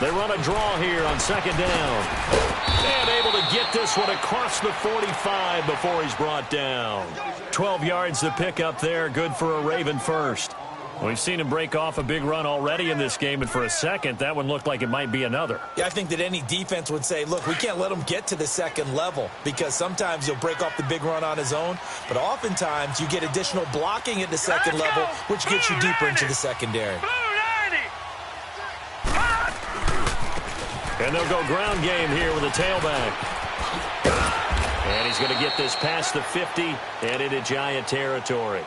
They run a draw here on second down. And able to get this one across the 45 before he's brought down. 12 yards to pick up there. Good for a Raven first. We've seen him break off a big run already in this game, and for a second, that one looked like it might be another. Yeah, I think that any defense would say, look, we can't let him get to the second level because sometimes he'll break off the big run on his own, but oftentimes you get additional blocking at the second level, which gets you deeper into the secondary. And they'll go ground game here with a tailback. And he's going to get this past the 50 and into Giant territory.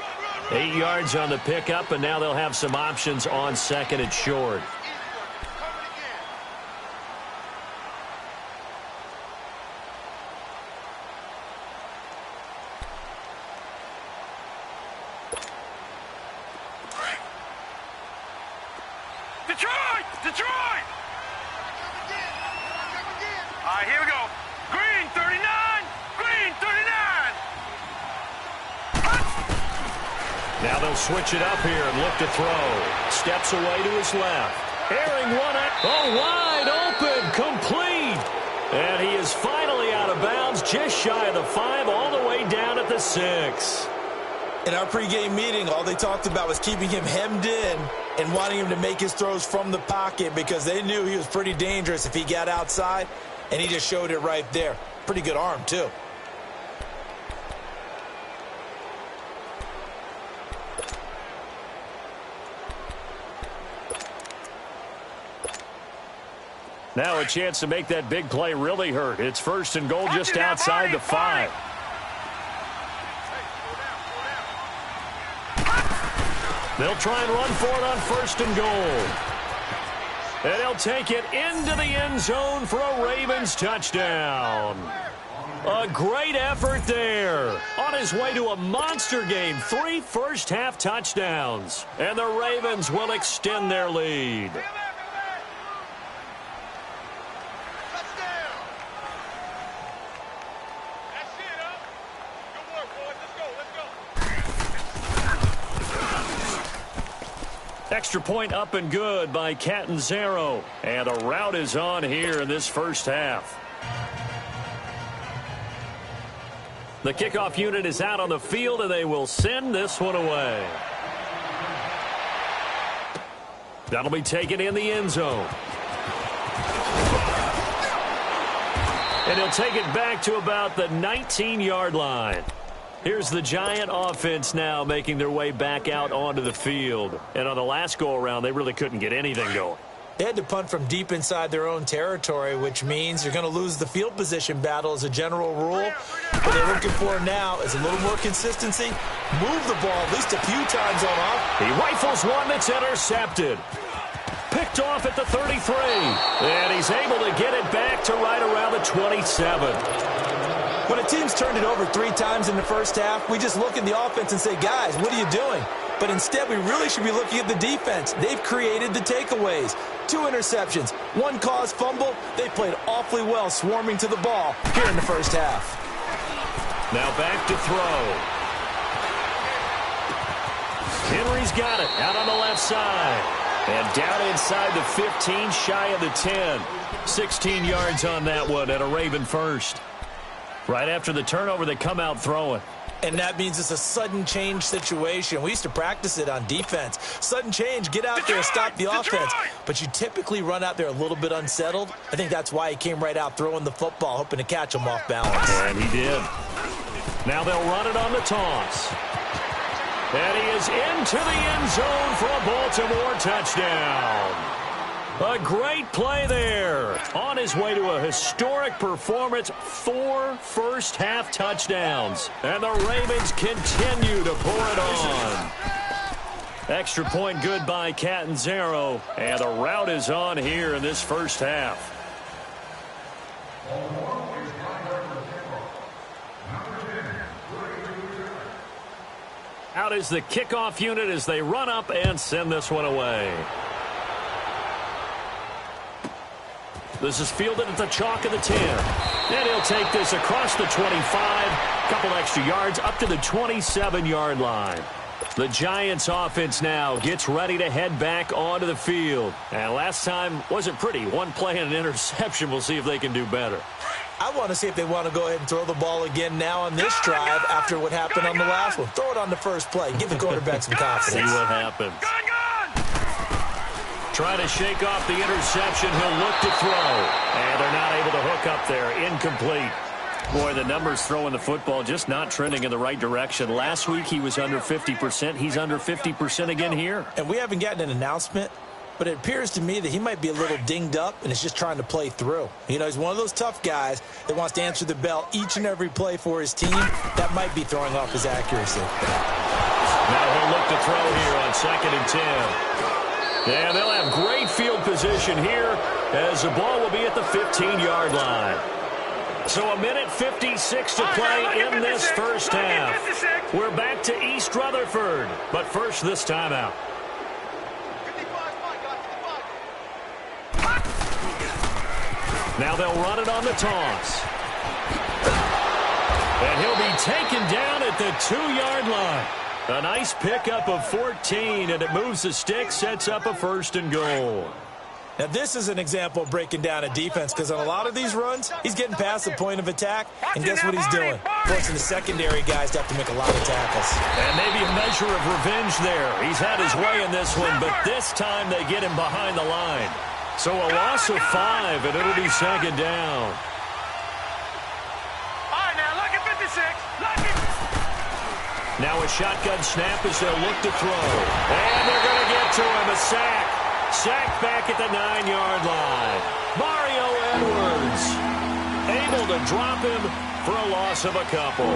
8 yards on the pickup, and now they'll have some options on second and short. Detroit! Detroit! All right, here we go. Green, 39. Green, 39. Now they'll switch it up here and look to throw. Steps away to his left. Airing one out. Oh, wide open. Complete. And he is finally out of bounds, just shy of the 5, all the way down at the 6. In our pregame meeting, all they talked about was keeping him hemmed in and wanting him to make his throws from the pocket because they knew he was pretty dangerous if he got outside, and he just showed it right there. Pretty good arm, too. Now a chance to make that big play really hurt. It's first and goal just outside the 5. They'll try and run for it on first and goal. And he'll take it into the end zone for a Ravens touchdown. A great effort there. On his way to a monster game, 3 first-half touchdowns. And the Ravens will extend their lead. Extra point up and good by Catanzaro. And the route is on here in this first half. The kickoff unit is out on the field, and they will send this one away. That'll be taken in the end zone. And he'll take it back to about the 19-yard line. Here's the Giant offense now making their way back out onto the field. And on the last go-around, they really couldn't get anything going. They had to punt from deep inside their own territory, which means you're going to lose the field position battle as a general rule. What they're looking for now is a little more consistency. Move the ball at least a few times on off. He rifles one that's intercepted. Picked off at the 33. And he's able to get it back to right around the 27. When a team's turned it over 3 times in the first half, we just look at the offense and say, guys, what are you doing? But instead, we really should be looking at the defense. They've created the takeaways. 2 interceptions, 1 caused fumble. They played awfully well swarming to the ball here in the first half. Now back to throw. Henry's got it out on the left side. And down inside the 15, shy of the 10. 16 yards on that one and a Raven first. Right after the turnover, they come out throwing. And that means it's a sudden change situation. We used to practice it on defense. Sudden change, get out there, stop the offense. But you typically run out there a little bit unsettled. I think that's why he came right out throwing the football, hoping to catch him off balance. And he did. Now they'll run it on the toss. And he is into the end zone for a Baltimore touchdown. A great play there. On his way to a historic performance, 4 first-half touchdowns. And the Ravens continue to pour it on. Extra point good by Catanzaro. And the route is on here in this first half. Out is the kickoff unit as they run up and send this one away. This is fielded at the chalk of the 10. And he'll take this across the 25. Couple extra yards up to the 27-yard line. The Giants offense now gets ready to head back onto the field. And last time wasn't pretty. One play and an interception. We'll see if they can do better. I want to see if they want to go ahead and throw the ball again now on this drive after what happened on the last one. Throw it on the first play. Give the quarterback some confidence. See what happens. Try to shake off the interception. He'll look to throw. And they're not able to hook up there. Incomplete. Boy, the numbers throwing the football just not trending in the right direction. Last week he was under 50%. He's under 50% again here. And we haven't gotten an announcement, but it appears to me that he might be a little dinged up and is just trying to play through. You know, he's one of those tough guys that wants to answer the bell each and every play for his team. That might be throwing off his accuracy. Now he'll look to throw here on 2nd and 10. And they'll have great field position here as the ball will be at the 15-yard line. So a minute 56 to play in this first half. We're back to East Rutherford, but first this timeout. Now they'll run it on the toss. And he'll be taken down at the 2-yard line. A nice pickup of 14, and it moves the stick, sets up a 1st and goal. Now, this is an example of breaking down a defense because on a lot of these runs, he's getting past the point of attack, and guess what he's doing? Forcing the secondary guys to have to make a lot of tackles. And maybe a measure of revenge there. He's had his way in this one, but this time they get him behind the line. So a loss of 5, and it'll be 2nd down. All right, now look at 56. Look at. Now a shotgun snap as they'll look to throw. And they're going to get to him, a sack. Sacked back at the 9-yard line. Mario Edwards able to drop him for a loss of a couple.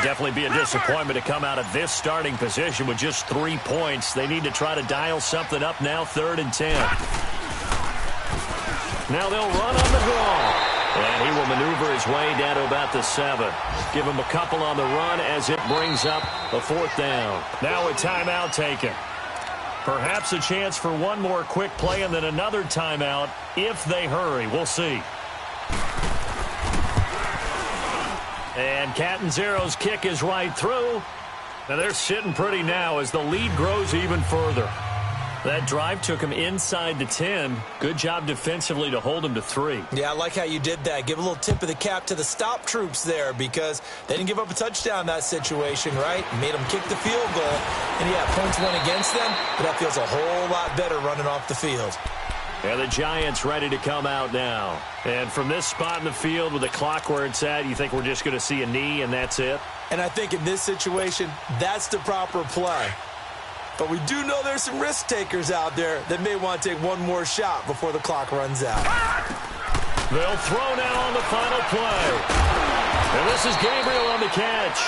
Definitely be a disappointment to come out of this starting position with just 3 points. They need to try to dial something up now, 3rd and 10. Now they'll run on the draw. And he will maneuver his way down to about the 7. Give him a couple on the run as it brings up a 4th down. Now a timeout taken. Perhaps a chance for one more quick play and then another timeout if they hurry. We'll see. And Catanzaro's kick is right through. And they're sitting pretty now as the lead grows even further. That drive took him inside the 10. Good job defensively to hold him to 3. Yeah, I like how you did that. Give a little tip of the cap to the stop troops there because they didn't give up a touchdown in that situation, right? Made them kick the field goal. And, yeah, points went against them, but that feels a whole lot better running off the field. And the Giants ready to come out now. And from this spot in the field with the clock where it's at, you think we're just going to see a knee and that's it? And I think in this situation, that's the proper play. But we do know there's some risk takers out there that may want to take one more shot before the clock runs out. They'll throw now on the final play. And this is Gabriel on the catch.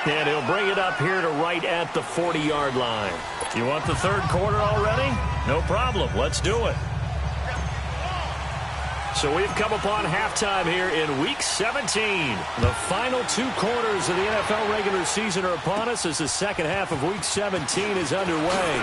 And he'll bring it up here to right at the 40-yard line. You want the 3rd quarter already? No problem. Let's do it. So we've come upon halftime here in Week 17. The final 2 quarters of the NFL regular season are upon us as the second half of Week 17 is underway.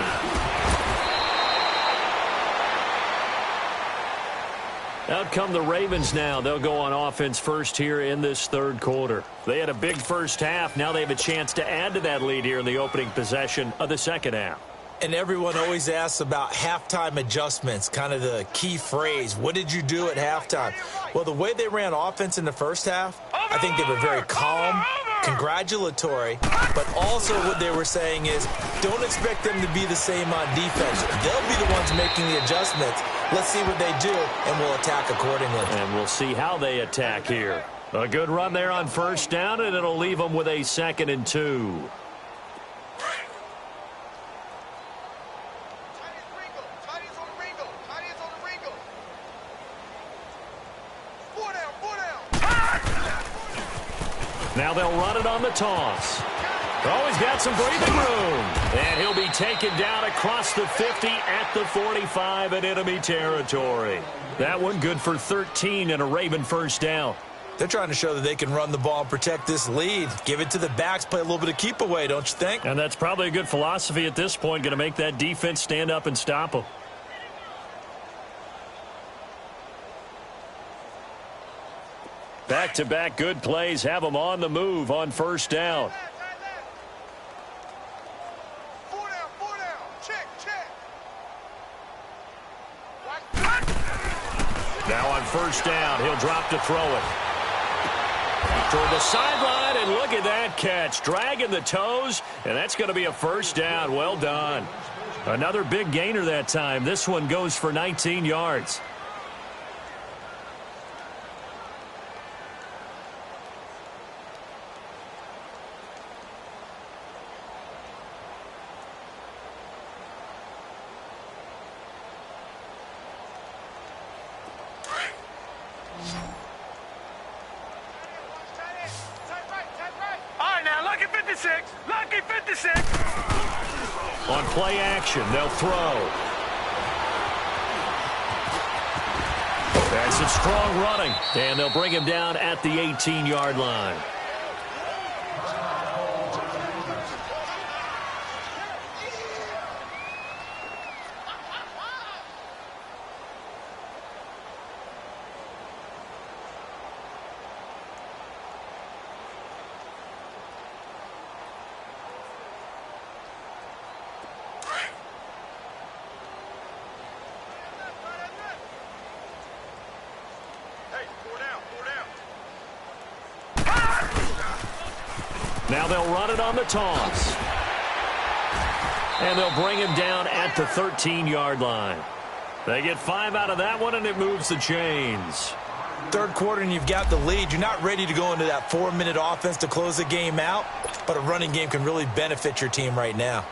Out come the Ravens now. They'll go on offense first here in this 3rd quarter. They had a big first half. Now they have a chance to add to that lead here in the opening possession of the 2nd half. And everyone always asks about halftime adjustments, kind of the key phrase. What did you do at halftime? Well, the way they ran offense in the first half, I think they were very calm, congratulatory, but also what they were saying is don't expect them to be the same on defense. They'll be the ones making the adjustments. Let's see what they do, and we'll attack accordingly. And we'll see how they attack here. A good run there on 1st down, and it'll leave them with a 2nd and 2. Now they'll run it on the toss. Oh, he's got some breathing room. And he'll be taken down across the 50 at the 45 in enemy territory. That one good for 13 and a Raven 1st down. They're trying to show that they can run the ball and protect this lead. Give it to the backs, play a little bit of keep away, don't you think? And that's probably a good philosophy at this point, going to make that defense stand up and stop them. Back-to-back good plays have them on the move on first down. Now on first down, he'll drop to throw it. Toward the sideline, and look at that catch. Dragging the toes, and that's going to be a first down. Well done. Another big gainer that time. This one goes for 19 yards. Lucky 56. On play action, they'll throw. That's a strong running, and they'll bring him down at the 18-yard line. Now they'll run it on the toss. And they'll bring him down at the 13-yard line. They get 5 out of that one, and it moves the chains. Third quarter, and you've got the lead. You're not ready to go into that 4-minute offense to close the game out, but a running game can really benefit your team right now.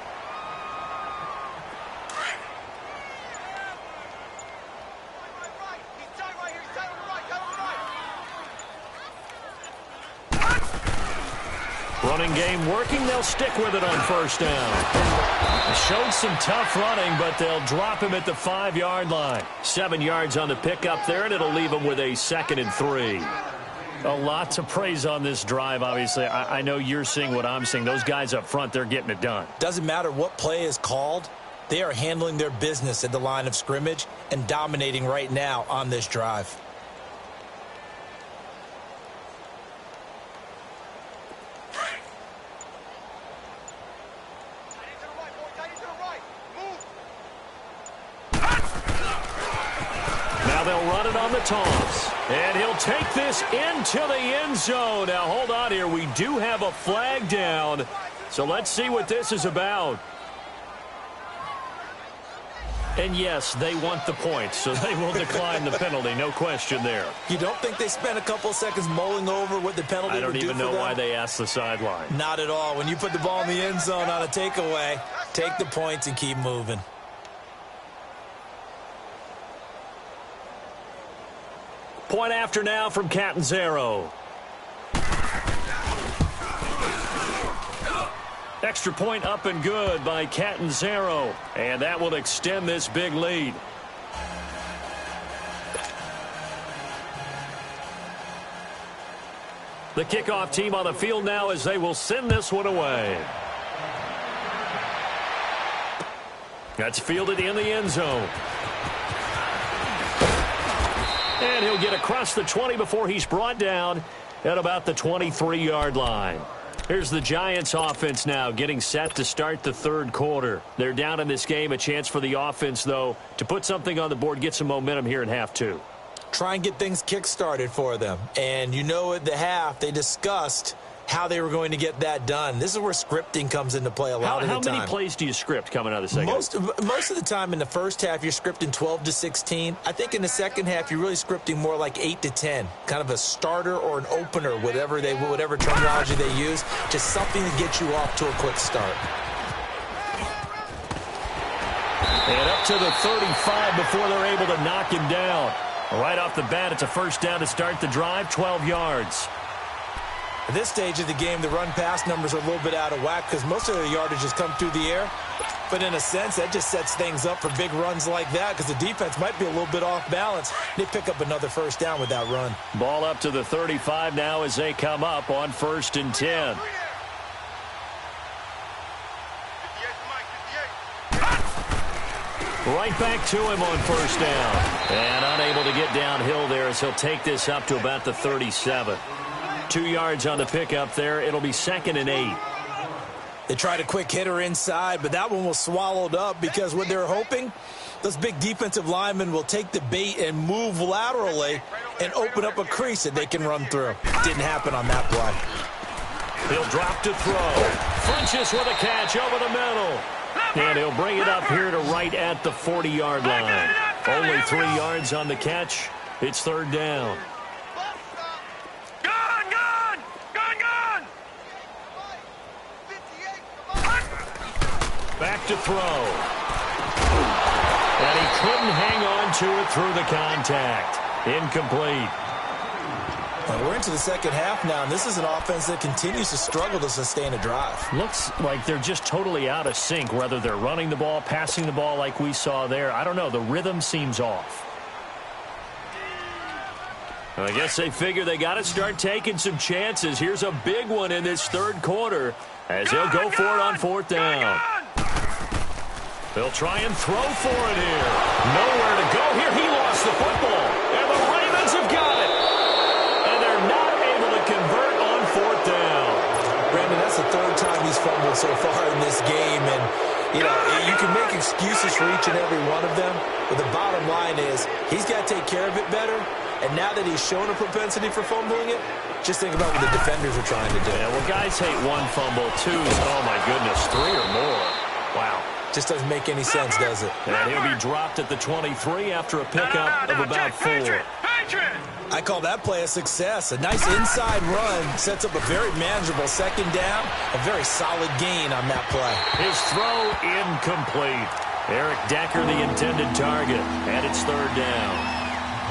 Running game working. They'll stick with it on first down. Showed some tough running, but they'll drop him at the 5-yard line. 7 yards on the pickup there, and it'll leave him with a 2nd and 3. A lot to praise on this drive, obviously. I know you're seeing what I'm seeing. Those guys up front, they're getting it done. Doesn't matter what play is called. They are handling their business at the line of scrimmage and dominating right now on this drive. They'll run it on the toss. And he'll take this into the end zone. Now, hold on here. We do have a flag down. So let's see what this is about. And yes, they want the point, so they will decline the penalty. No question there. You don't think they spent a couple seconds mulling over what the penalty would do for them? I don't even know why they asked the sideline. Not at all. When you put the ball in the end zone on a takeaway, take the points and keep moving. Point after now from Catanzaro. Extra point up and good by Catanzaro. And that will extend this big lead. The kickoff team on the field now as they will send this one away. That's fielded in the end zone. And he'll get across the 20 before he's brought down at about the 23-yard line. Here's the Giants offense now getting set to start the third quarter. They're down in this game. A chance for the offense, though, to put something on the board, get some momentum here in half two. Try and get things kick-started for them. And you know at the half they discussed how they were going to get that done. This is where scripting comes into play a lot of the time. How many plays do you script coming out of the second? Most of the time in the first half, you're scripting 12 to 16. I think in the second half, you're really scripting more like 8 to 10. Kind of a starter or an opener, whatever terminology they use. Just something to get you off to a quick start. And up to the 35 before they're able to knock him down. Right off the bat, it's a first down to start the drive, 12 yards. At this stage of the game, the run-pass numbers are a little bit out of whack because most of their yardage has come through the air. But in a sense, that just sets things up for big runs like that because the defense might be a little bit off balance. They pick up another first down with that run. Ball up to the 35 now as they come up on 1st and 10. Right back to him on 1st down. And unable to get downhill there as he'll take this up to about the 37. 2 yards on the pickup there. It'll be 2nd and 8. They tried a quick hitter inside, but that one was swallowed up because what they're hoping, those big defensive linemen will take the bait and move laterally and open up a crease that they can run through. Didn't happen on that play. He'll drop to throw. Funches with a catch over the middle. And he'll bring it up here to right at the 40-yard line. Only 3 yards on the catch. It's 3rd down. Back to throw. And he couldn't hang on to it through the contact. Incomplete. Well, we're into the second half now, and this is an offense that continues to struggle to sustain a drive. Looks like they're just totally out of sync, whether they're running the ball, passing the ball like we saw there. I don't know. The rhythm seems off. I guess they figure they got to start taking some chances. Here's a big one in this 3rd quarter as they'll go for it on 4th down. They'll try and throw for it here. Nowhere to go here. He lost the football. And the Ravens have got it. And they're not able to convert on 4th down. Brandon, that's the 3rd time he's fumbled so far in this game. And, you know, you can make excuses for each and every one of them. But the bottom line is he's got to take care of it better. And now that he's shown a propensity for fumbling it, just think about what the defenders are trying to do. Yeah, well, guys hate 1 fumble, 2, oh my goodness, 3 or more. Wow. Just doesn't make any sense, does it? And he'll be dropped at the 23 after a pickup of about 4. I call that play a success. A nice inside run sets up a very manageable 2nd down. A very solid gain on that play. His throw incomplete. Eric Decker the intended target, and it's 3rd down.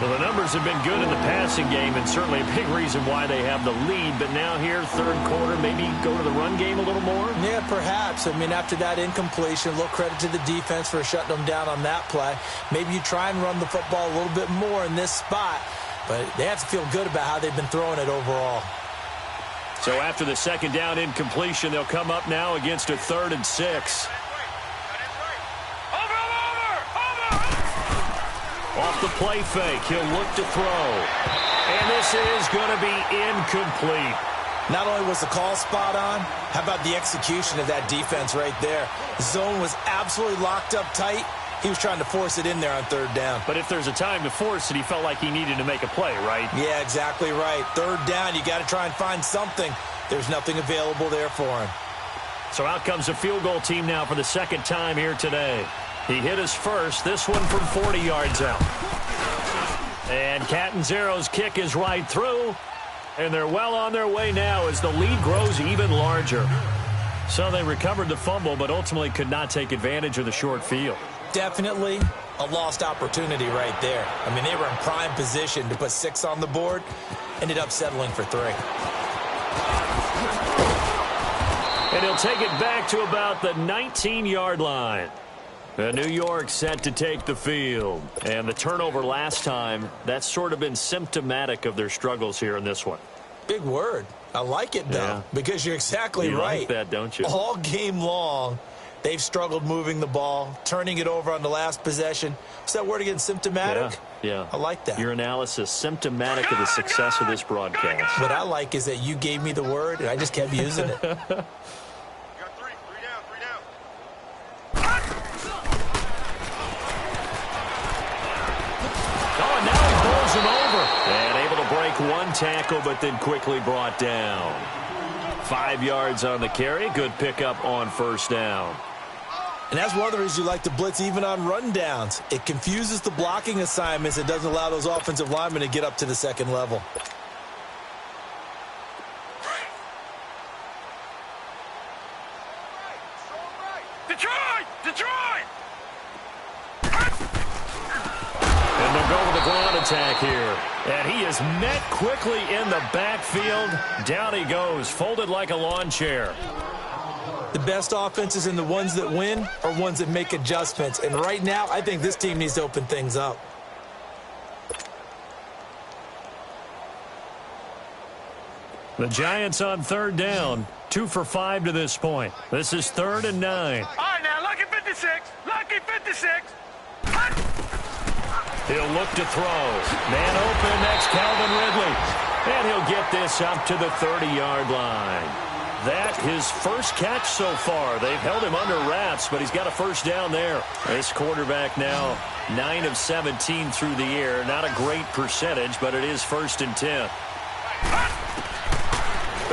Well, the numbers have been good in the passing game, and certainly a big reason why they have the lead. But now here, 3rd quarter, maybe go to the run game a little more? Yeah, perhaps. I mean, after that incompletion, a little credit to the defense for shutting them down on that play. Maybe you try and run the football a little bit more in this spot, but they have to feel good about how they've been throwing it overall. So after the 2nd down incompletion, they'll come up now against a 3rd and 6. Off the play fake, he'll look to throw. And this is going to be incomplete. Not only was the call spot on, how about the execution of that defense right there? The zone was absolutely locked up tight. He was trying to force it in there on 3rd down. But if there's a time to force it, he felt like he needed to make a play, right? Yeah, exactly right. 3rd down, you got to try and find something. There's nothing available there for him. So out comes a field goal team now for the 2nd time here today. He hit his first, this one from 40 yards out. And Catanzaro's kick is right through. And they're well on their way now as the lead grows even larger. So they recovered the fumble, but ultimately could not take advantage of the short field. Definitely a lost opportunity right there. I mean, they were in prime position to put 6 on the board. Ended up settling for 3. And he'll take it back to about the 19-yard line. New York set to take the field. And the turnover last time, that's sort of been symptomatic of their struggles here in this one. Big word. I like it, though, because you're exactly right. You like that, don't you? All game long, they've struggled moving the ball, turning it over on the last possession. What's that word again, symptomatic? Yeah. I like that. Your analysis, symptomatic of the success of this broadcast. What I like is that you gave me the word, and I just kept using it. Him over and able to break 1 tackle, but then quickly brought down. 5 yards on the carry. Good pickup on 1st down. And that's one of the reasons you like to blitz even on rundowns. It confuses the blocking assignments. It doesn't allow those offensive linemen to get up to the 2nd level. Detroit! And they'll go to the ground and attack here. And he is met quickly in the backfield. Down he goes, folded like a lawn chair. The best offenses and the ones that win are ones that make adjustments. And right now, I think this team needs to open things up. The Giants on third down. 2 for 5 to this point. This is 3rd and 9. All right, now, lucky 56. Lucky 56. He'll look to throw. Man open, that's Calvin Ridley. And he'll get this up to the 30-yard line. That his first catch so far. They've held him under wraps, but he's got a first down there. This quarterback now 9 of 17 through the air. Not a great percentage, but it is 1st and 10.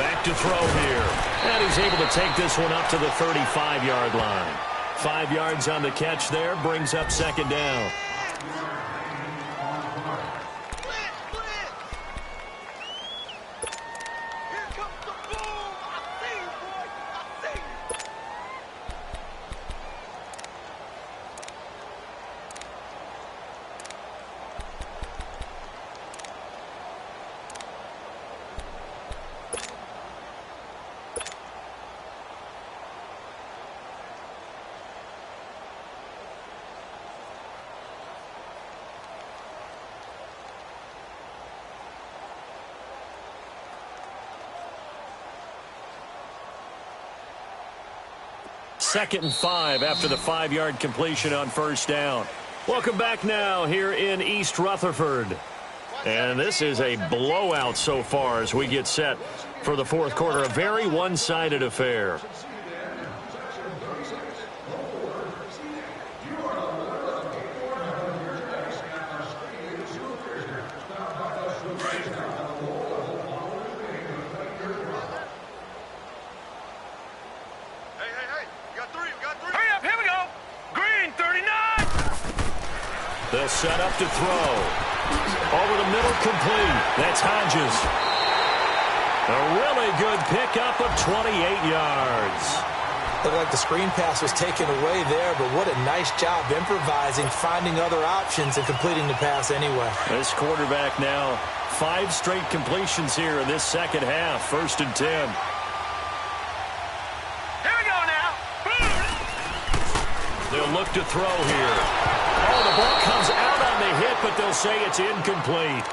Back to throw here. And he's able to take this one up to the 35-yard line. 5 yards on the catch there, brings up 2nd down. Second and 5 after the 5-yard completion on first down. Welcome back now here in East Rutherford. And this is a blowout so far as we get set for the fourth quarter. A very one-sided affair. They'll set up to throw. Over the middle, complete. That's Hodges. A really good pickup of 28 yards. Looked like the screen pass was taken away there, but what a nice job improvising, finding other options, and completing the pass anyway. This quarterback now 5 straight completions here in this second half. 1st and 10. Here we go now. They'll look to throw here. Oh, the ball comes out on the hit, but they'll say it's incomplete.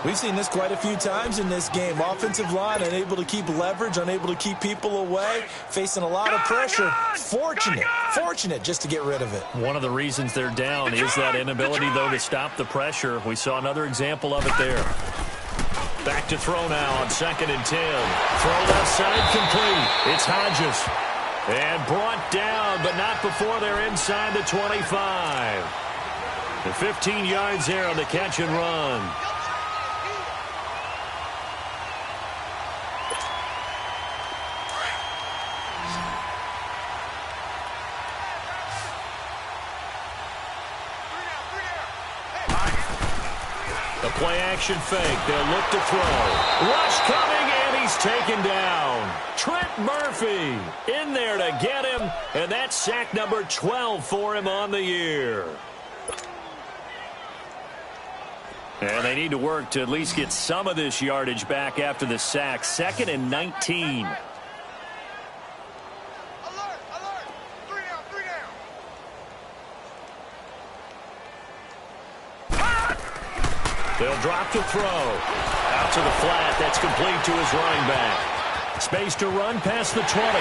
We've seen this quite a few times in this game. Offensive line unable to keep leverage, unable to keep people away, facing a lot of pressure. Fortunate just to get rid of it. One of the reasons they're down is that inability, though, to stop the pressure. We saw another example of it there. Back to throw now on 2nd and 10. Throw left side complete. It's Hodges. And brought down, but not before they're inside the 25. The 15 yards there on the catch and run. The play action fake. They'll look to throw. Rush coming, and he's taken down. Trent Murphy in there to get him, and that's sack number 12 for him on the year. And they need to work to at least get some of this yardage back after the sack. 2nd and 19. Alert, alert. 3 down. They'll drop to throw. Out to the flat. That's complete to his running back. Space to run past the 20. And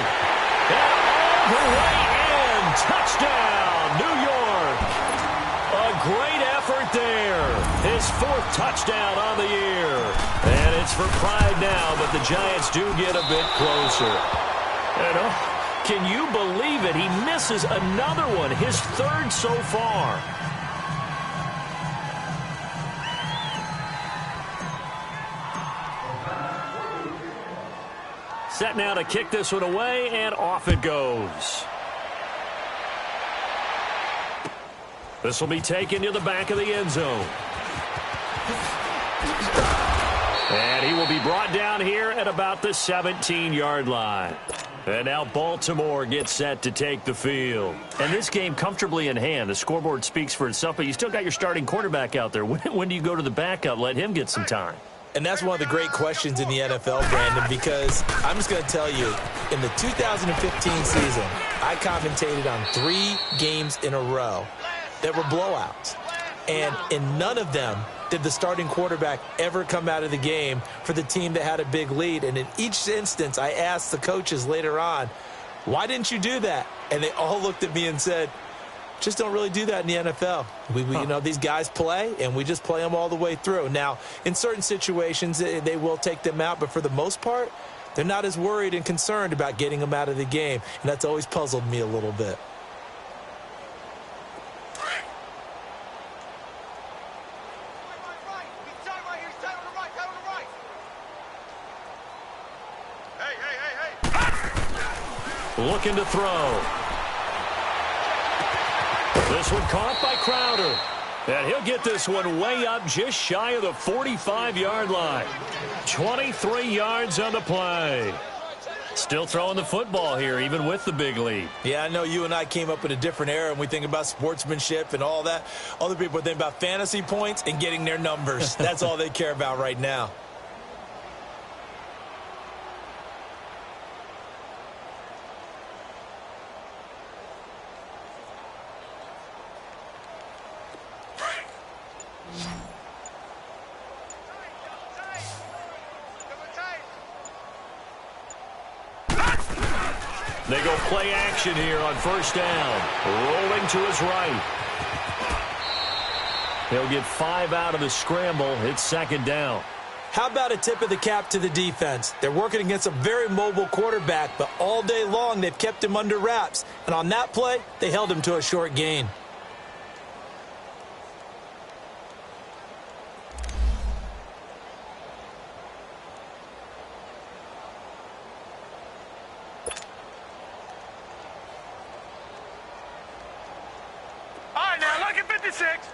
all the way in. Touchdown, New York. A great effort there. His 4th touchdown on the year. And it's for pride now, but the Giants do get a bit closer. And can you believe it? He misses another one, his 3rd so far. Set now to kick this one away, and off it goes. This will be taken to the back of the end zone. And he will be brought down here at about the 17-yard line. And now Baltimore gets set to take the field. And this game comfortably in hand. The scoreboard speaks for itself, but you still got your starting quarterback out there. When do you go to the backup, let him get some time? And that's one of the great questions in the NFL, Brandon, because I'm just going to tell you, in the 2015 season, I commentated on 3 games in a row that were blowouts. And in none of them did the starting quarterback ever come out of the game for the team that had a big lead. And in each instance, I asked the coaches later on, why didn't you do that? And they all looked at me and said, just don't really do that in the NFL. You know, these guys play, and we just play them all the way through. Now, in certain situations, they will take them out, but for the most part, they're not as worried and concerned about getting them out of the game, and that's always puzzled me a little bit. Looking to throw. This one caught by Crowder. And he'll get this one way up just shy of the 45-yard line. 23 yards on the play. Still throwing the football here, even with the big lead. Yeah, I know you and I came up in a different era, and we think about sportsmanship and all that. Other people think about fantasy points and getting their numbers. That's all they care about right now. They go play action here on first down. Rolling to his right. He'll get 5 out of the scramble. It's second down. How about a tip of the cap to the defense? They're working against a very mobile quarterback, but all day long they've kept him under wraps. And on that play, they held him to a short gain.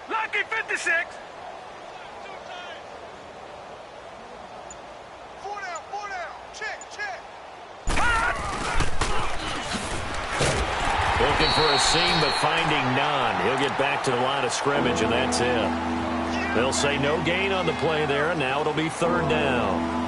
Lucky 56. 4 down. Check. Looking for a seam, but finding none. He'll get back to the line of scrimmage, and that's it. They'll say no gain on the play there, and now it'll be third down.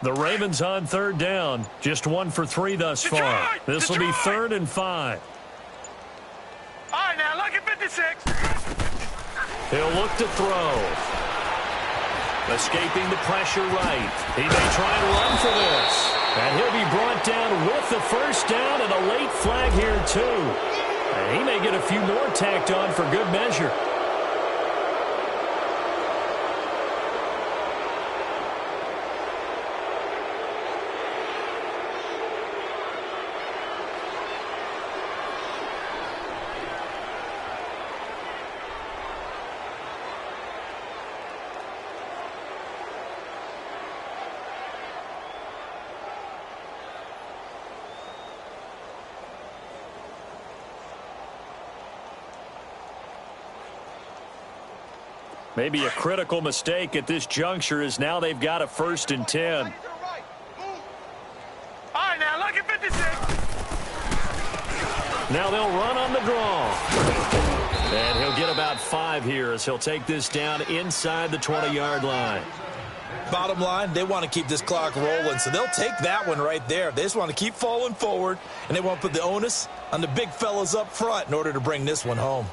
The Ravens on third down. Just 1 for 3 thus far. This will be 3rd and 5. All right, now, lucky 56. He'll look to throw. Escaping the pressure right. He may try and run for this. And he'll be brought down with the first down and a late flag here, too. And he may get a few more tacked on for good measure. Maybe a critical mistake at this juncture is now they've got a 1st and 10. All right, now, lucky 56. Now they'll run on the draw. And he'll get about 5 here as he'll take this down inside the 20-yard line. Bottom line, they want to keep this clock rolling, so they'll take that one right there. They just want to keep falling forward, and they want to put the onus on the big fellas up front in order to bring this one home.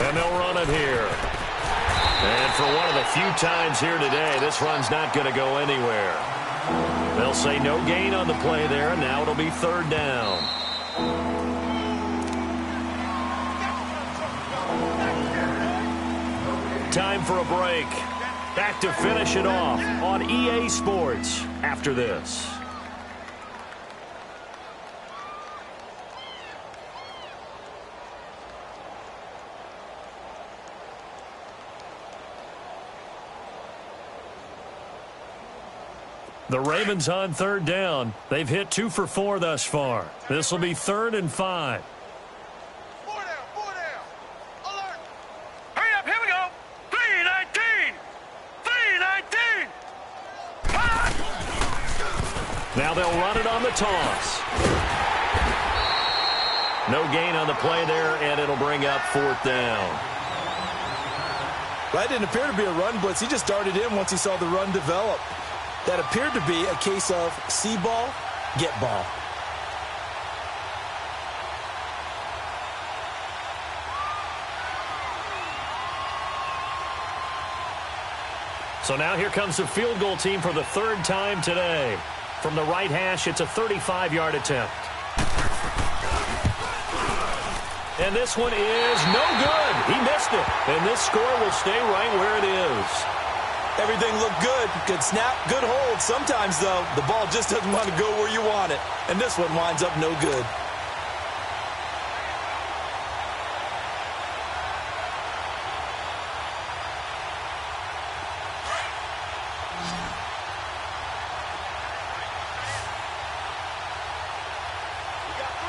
And they'll run it here. And for one of the few times here today, this run's not going to go anywhere. They'll say no gain on the play there, and now it'll be 3rd down. Time for a break. Back to finish it off on EA Sports after this. The Ravens on third down. They've hit 2 for 4 thus far. This will be 3rd and 5. Hurry up, here we go. 319. 319. Now they'll run it on the toss. No gain on the play there, and it'll bring up 4th down. That didn't appear to be a run blitz. He just darted in once he saw the run develop. That appeared to be a case of see ball, get ball. So now here comes the field goal team for the 3rd time today. From the right hash, it's a 35-yard attempt. And this one is no good. He missed it. And this score will stay right where it is. Everything looked good. Good snap, good hold. Sometimes, though, the ball just doesn't want to go where you want it. And this one winds up no good.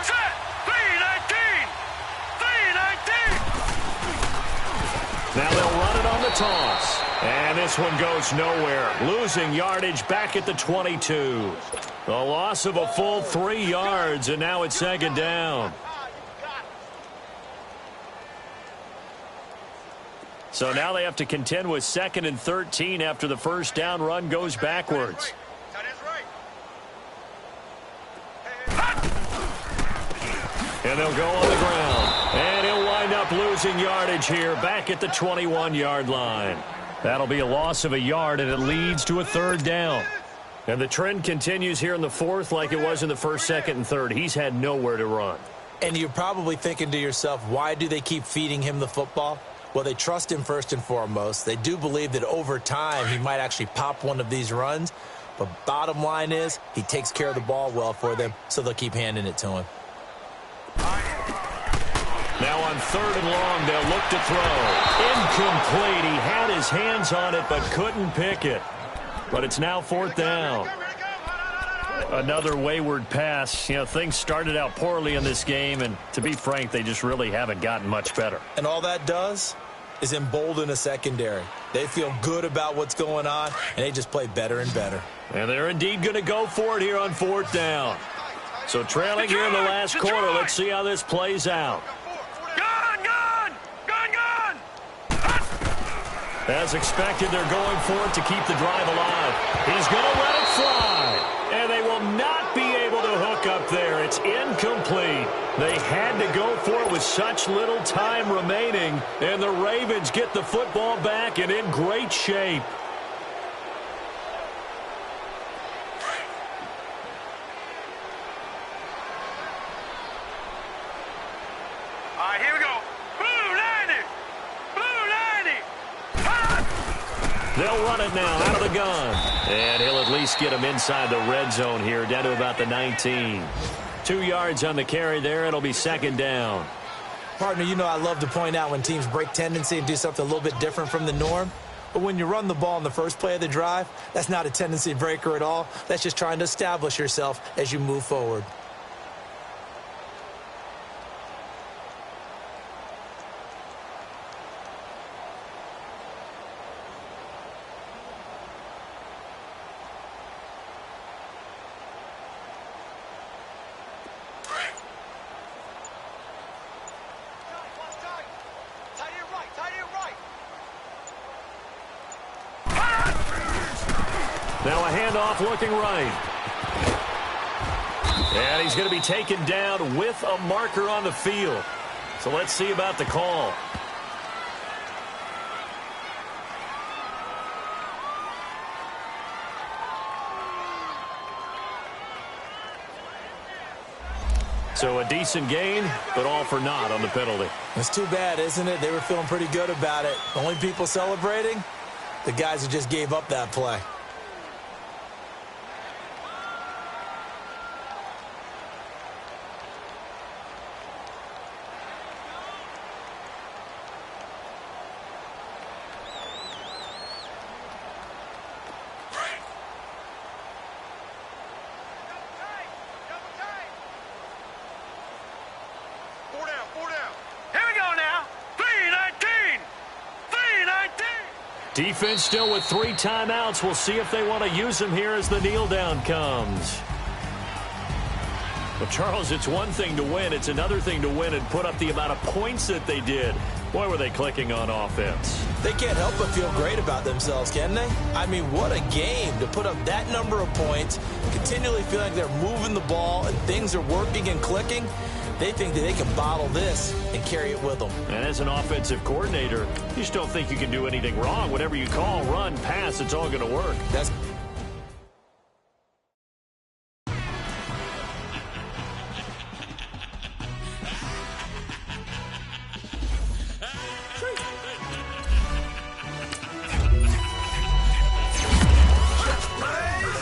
Set. 319. 319. Now they'll run it on the toss. And this one goes nowhere. Losing yardage back at the 22. A loss of a full 3 yards, and now it's 2nd down. So now they have to contend with 2nd and 13 after the first down run goes backwards. That is right. And they'll go on the ground. And he'll wind up losing yardage here back at the 21-yard line. That'll be a loss of a yard, and it leads to a 3rd down. And the trend continues here in the 4th like it was in the 1st, 2nd, and 3rd. He's had nowhere to run. And you're probably thinking to yourself, why do they keep feeding him the football? Well, they trust him first and foremost. They do believe that over time he might actually pop one of these runs. But bottom line is he takes care of the ball well for them, so they'll keep handing it to him. Now on 3rd and long, they'll look to throw. Incomplete. He had his hands on it but couldn't pick it. But it's now 4th down. Another wayward pass. You know, things started out poorly in this game, and to be frank, they just really haven't gotten much better. And all that does is embolden a secondary. They feel good about what's going on, and they just play better and better. And they're indeed going to go for it here on 4th down. So trailing here in the last quarter, let's see how this plays out. Gone, gone, gone, gone. As expected, they're going for it to keep the drive alive. He's going to let it fly. And they will not be able to hook up there. It's incomplete. They had to go for it with such little time remaining. And the Ravens get the football back and in great shape. All right, here we go. Blue 90. Blue 90. They'll run it now out of the gun. And he'll at least get him inside the red zone here, down to about the 19. 2 yards on the carry there. It'll be 2nd down. Partner, you know I love to point out when teams break tendency and do something a little bit different from the norm. But when you run the ball in the first play of the drive, that's not a tendency breaker at all. That's just trying to establish yourself as you move forward. Now a handoff looking right. And he's going to be taken down with a marker on the field. So let's see about the call. So a decent gain, but all for naught on the penalty. It's too bad, isn't it? They were feeling pretty good about it. Only people celebrating? The guys who just gave up that play. Defense still with 3 timeouts. We'll see if they want to use them here as the kneel down comes. Well, Charles, it's one thing to win. It's another thing to win and put up the amount of points that they did. Boy, were they clicking on offense. They can't help but feel great about themselves, can they? I mean, what a game to put up that number of points, continually feeling like they're moving the ball and things are working and clicking. They think that they can bottle this and carry it with them. And as an offensive coordinator, you just don't think you can do anything wrong. Whatever you call, run, pass, it's all going to work. That's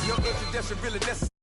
Your introduction really necessary.